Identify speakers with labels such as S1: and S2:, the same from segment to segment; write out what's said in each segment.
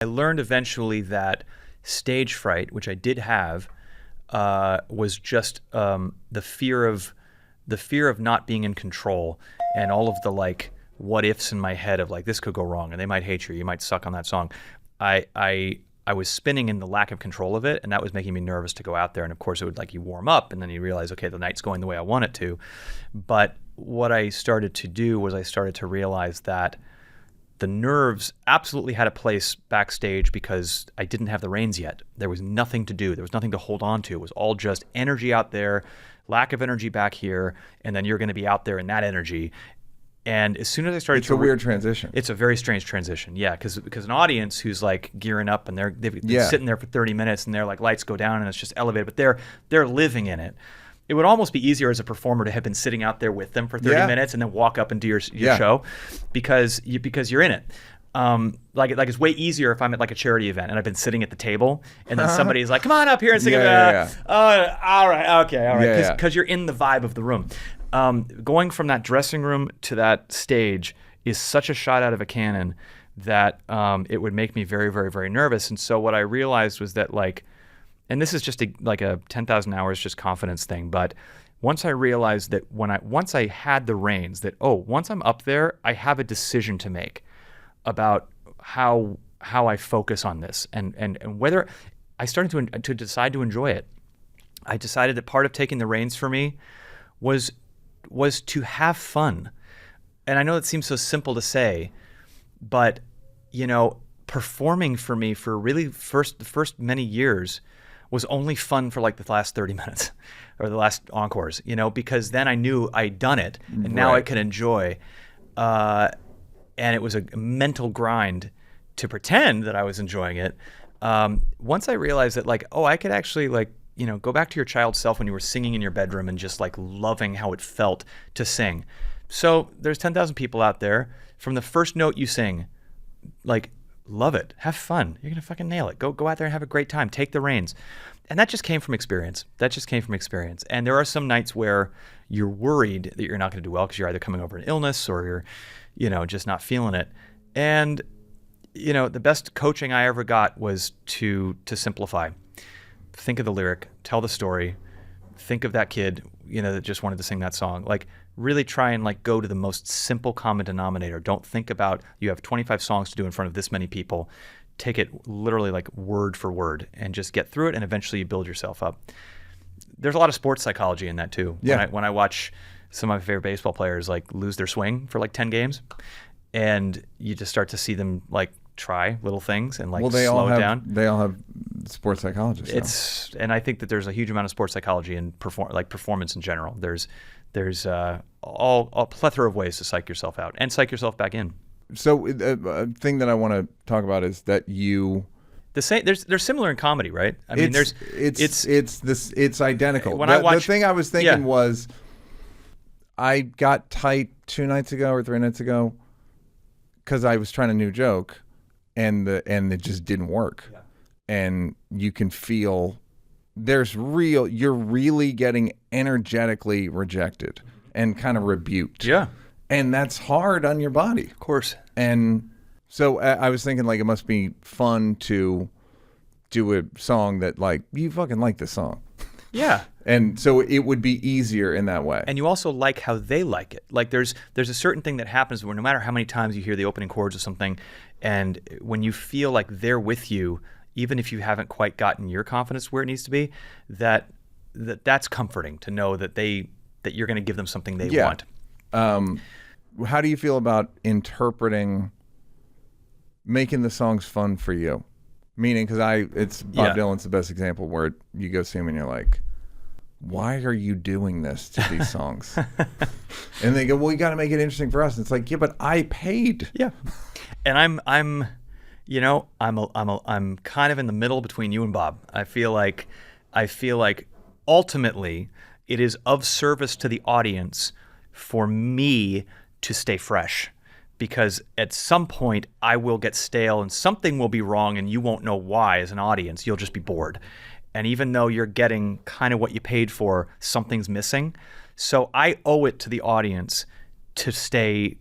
S1: I learned eventually that stage fright, which I did have, was just the fear of not being in control, and all of the like what ifs in my head of like, this could go wrong and they might hate you might suck on that song. I was spinning in the lack of control of it, and that was making me nervous to go out there. And of course it would, like, you warm up and then you realize, okay, the night's going the way I want it to. But what I started to do was I started to realize that the nerves absolutely had a place backstage because I didn't have the reins yet. There was nothing to do. There was nothing to hold on to. It was all just energy out there, lack of energy back here, and then you're going to be out there in that energy. And as soon as I started
S2: It's a weird transition.
S1: It's a very strange transition, yeah, because an audience who's like gearing up and they've been sitting there for 30 minutes and they're like, lights go down and it's just elevated, but they're living in it. It would almost be easier as a performer to have been sitting out there with them for 30 minutes and then walk up and do your show because you're in it. Like it's way easier if I'm at like a charity event and I've been sitting at the table and then somebody's like, come on up here and sing. All right, okay, because you're in the vibe of the room. Going from that dressing room to that stage is such a shot out of a cannon that it would make me very, very, very nervous. And so what I realized was that, like, and this is just like a 10,000 hours just confidence thing, but once I realized that once I had the reins, that once I'm up there, I have a decision to make about how I focus on this and whether I started to decide to enjoy it. I decided that part of taking the reins for me was to have fun. And I know it seems so simple to say, but performing for me for really the first many years was only fun for like the last 30 minutes or the last encores, because then I knew I'd done it and now I could enjoy. And it was a mental grind to pretend that I was enjoying it. Once I realized that, like, I could actually, like, go back to your child self when you were singing in your bedroom and just like loving how it felt to sing. So there's 10,000 people out there. From the first note you sing, like, love it, have fun. You're gonna fucking nail it. Go out there and have a great time. Take the reins. And that just came from experience. And there are some nights where you're worried that you're not gonna do well because you're either coming over an illness or you're, just not feeling it. And, the best coaching I ever got was to simplify. Think of the lyric, tell the story, think of that kid, that just wanted to sing that song. Like, really try and like go to the most simple common denominator. Don't think about you have 25 songs to do in front of this many people. Take it literally like word for word and just get through it, and eventually you build yourself up. There's a lot of sports psychology in that too.
S2: Yeah.
S1: When I watch some of my favorite baseball players like lose their swing for like 10 games, and you just start to see them like try little things and like slow it down.
S2: They all have sports psychologists.
S1: And I think that there's a huge amount of sports psychology and performance in general. There's a plethora of ways to psych yourself out and psych yourself back in.
S2: So a thing that I want to talk about is that
S1: they're similar in comedy, right? I mean,
S2: it's identical. The thing I was thinking was, I got tight 2 nights ago or 3 nights ago because I was trying a new joke, and it just didn't work. Yeah. And you can feel you're really getting energetically rejected and kind of rebuked.
S1: Yeah.
S2: And that's hard on your body.
S1: Of course.
S2: And so I was thinking, like, it must be fun to do a song that, like, you fucking like this song.
S1: Yeah.
S2: And so it would be easier in that way.
S1: And you also like how they like it. Like, there's a certain thing that happens where no matter how many times you hear the opening chords of something, and when you feel like they're with you, even if you haven't quite gotten your confidence where it needs to be, that's comforting to know that you're going to give them something they want.
S2: How do you feel about making the songs fun for you? Meaning, because Bob Dylan's the best example, where you go see him and you're like, why are you doing this to these songs? And they go, well, you got to make it interesting for us. And it's like, yeah, but I paid.
S1: Yeah. And I'm kind of in the middle between you and Bob. I feel like ultimately it is of service to the audience for me to stay fresh, because at some point I will get stale and something will be wrong and you won't know why. As an audience, you'll just be bored. And even though you're getting kind of what you paid for, something's missing. So I owe it to the audience to stay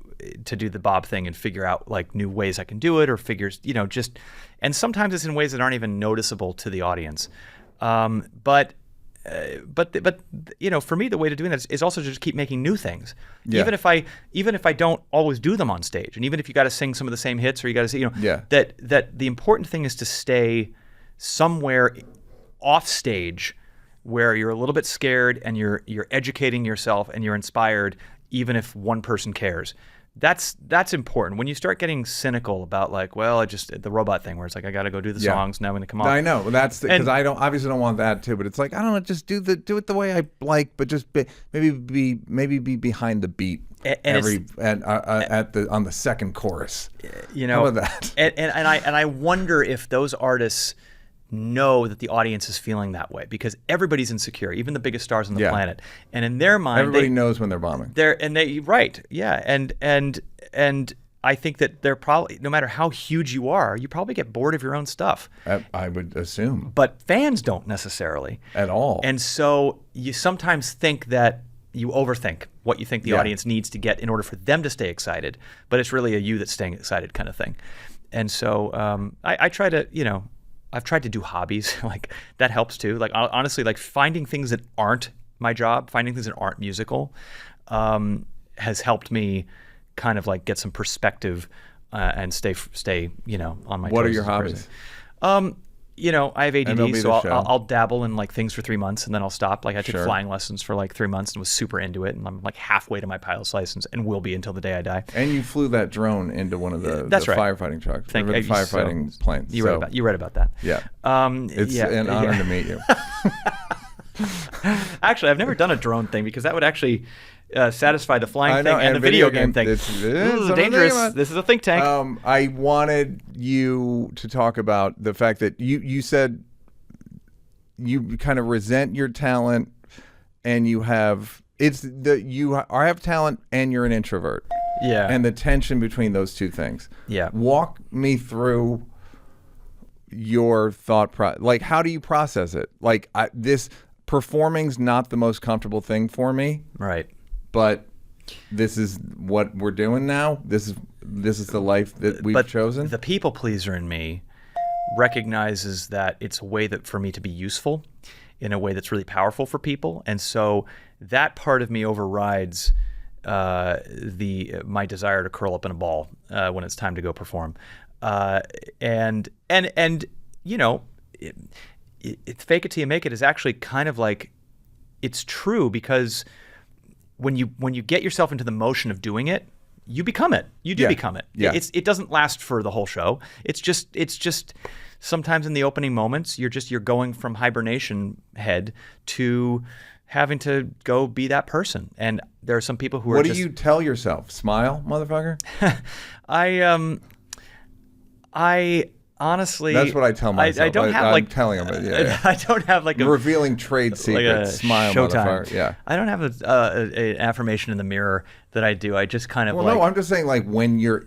S1: to do the Bob thing and figure out like new ways I can do it, or figures, and sometimes it's in ways that aren't even noticeable to the audience. But for me, the way to doing that is also to just keep making new things. Yeah. Even if I don't always do them on stage, and even if you got to sing some of the same hits, or you got to say, that the important thing is to stay somewhere off stage where you're a little bit scared and you're educating yourself and you're inspired, even if one person cares. That's important. When you start getting cynical about like, well, the robot thing where it's like, I got to go do the songs, now I'm going to come off.
S2: I know. That's because I obviously don't want that too, but it's like, I don't know, just do it the way I like, but just maybe be behind the beat on the second chorus. How about that?
S1: And I wonder if those artists know that the audience is feeling that way, because everybody's insecure, even the biggest stars on the planet, and in their mind,
S2: everybody knows when they're bombing.
S1: And I think that they're probably, no matter how huge you are, you probably get bored of your own stuff.
S2: I would assume,
S1: but fans don't necessarily
S2: at all,
S1: and so you sometimes think that you overthink what you think the audience needs to get in order for them to stay excited, but it's really a you that's staying excited kind of thing. And so I try to, I've tried to do hobbies, like that helps too. Like honestly, like finding things that aren't my job, finding things that aren't musical, has helped me kind of like get some perspective and stay on my toes.
S2: What are your hobbies?
S1: I have ADD, so I'll dabble in like things for 3 months and then I'll stop. Like I took flying lessons for like 3 months and was super into it, and I'm like halfway to my pilot's license and will be until the day I die.
S2: And you flew that drone into one of the firefighting trucks. The firefighting planes.
S1: You read about that.
S2: Yeah. It's an honor to meet you.
S1: Actually, I've never done a drone thing because that would actually satisfy the flying thing and the video game thing. This is dangerous. This is a think tank.
S2: I wanted you to talk about the fact that you said you kind of resent your talent, and you have talent and you're an introvert.
S1: Yeah.
S2: And the tension between those two things.
S1: Yeah.
S2: Walk me through your thought process. Like, how do you process it? Like, this performing's not the most comfortable thing for me.
S1: Right.
S2: But this is what we're doing now. This is the life that we've chosen.
S1: The people pleaser in me recognizes that it's a way that for me to be useful in a way that's really powerful for people, and so that part of me overrides my desire to curl up in a ball when it's time to go perform. And it's fake it till you make it is actually kind of like, it's true, because when you get yourself into the motion of doing it, you become it. You do become it.
S2: Yeah.
S1: It doesn't last for the whole show. It's just sometimes in the opening moments, you're going from hibernation head to having to go be that person. And there are some people who are
S2: What do you tell yourself? Smile, motherfucker?
S1: I honestly,
S2: that's what I tell myself.
S1: I don't have
S2: I'm telling them it. Yeah.
S1: I don't have like a
S2: revealing trade secrets. Smile,
S1: showtime.
S2: motherfucker. Yeah.
S1: I don't have an affirmation in the mirror that I do. I just kind of
S2: no, I'm just saying, like, when you're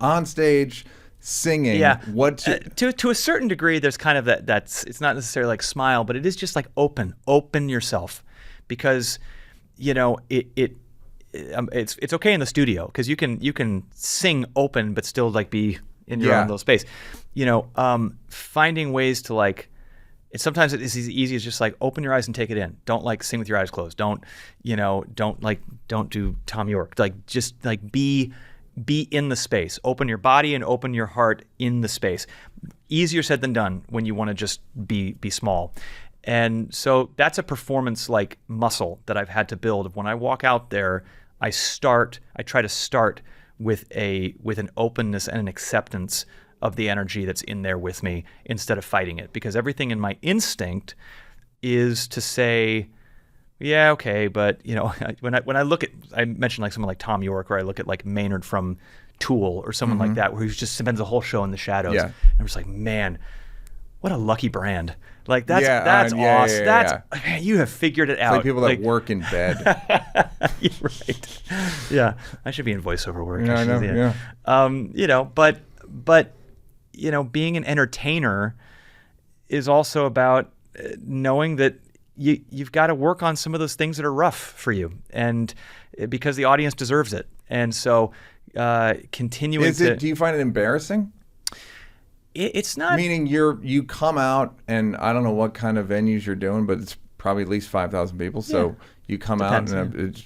S2: on stage singing, what
S1: to a certain degree, there's kind of that's it's not necessarily like smile, but it is just like open yourself, because it's okay in the studio because you can sing open but still like be in your own little space. Finding ways to like, sometimes it's as easy as just like open your eyes and take it in. Don't like sing with your eyes closed. Don't do Tom York. Like, just like be in the space. Open your body and open your heart in the space. Easier said than done when you want to just be small. And so that's a performance like muscle that I've had to build. When I walk out there, I try to start with an openness and an acceptance of the energy that's in there with me, instead of fighting it, because everything in my instinct is to say, yeah, okay, but when I look at, I mentioned like someone like Tom York, or I look at like Maynard from Tool or someone like that, where he just spends the whole show in the shadows.
S2: Yeah.
S1: And I'm just like, man, what a lucky brand. Like that's awesome. Man, you have figured it out.
S2: Like people that work in bed.
S1: You're right. Yeah, I should be in voiceover work.
S2: Yeah, I know. Yeah.
S1: But being an entertainer is also about knowing that you've got to work on some of those things that are rough for you, and because the audience deserves it. And so continuing
S2: do you find it embarrassing?
S1: It's not.
S2: Meaning you come out, and I don't know what kind of venues you're doing, but it's probably at least 5,000 people. So you come out,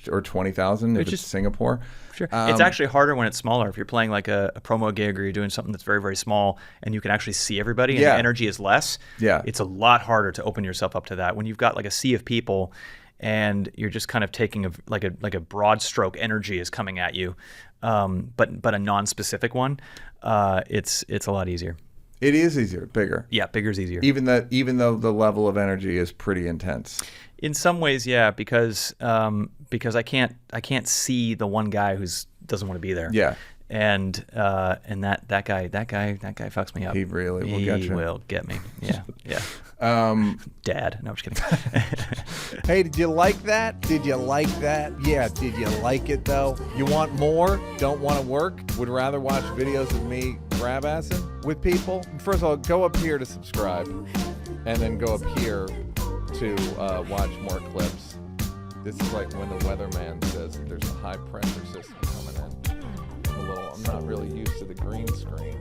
S2: or 20,000 if it's Singapore.
S1: Sure. It's actually harder when it's smaller. If you're playing like a promo gig, or you're doing something that's very, very small, and you can actually see everybody, and the energy is less. Yeah. It's a lot harder to open yourself up to that. When you've got like a sea of people, and you're just kind of taking like a broad stroke energy is coming at you, but a non-specific one, it's a lot easier.
S2: It is easier, bigger.
S1: Yeah, bigger's easier.
S2: Even though the level of energy is pretty intense.
S1: In some ways, yeah, because I can't see the one guy who doesn't want to be there. Yeah. And that guy fucks me up.
S2: He really will get you.
S1: He will get me. Yeah. Yeah. Dad. No, I'm just
S3: kidding. Hey, did you like that? Did you like that? Yeah, did you like it though? You want more? Don't want to work? Would rather watch videos of me grab-assing with people? First of all, go up here to subscribe, and then go up here to watch more clips. This is like when the weatherman says that there's a high pressure system coming in. I'm not really used to the green screen.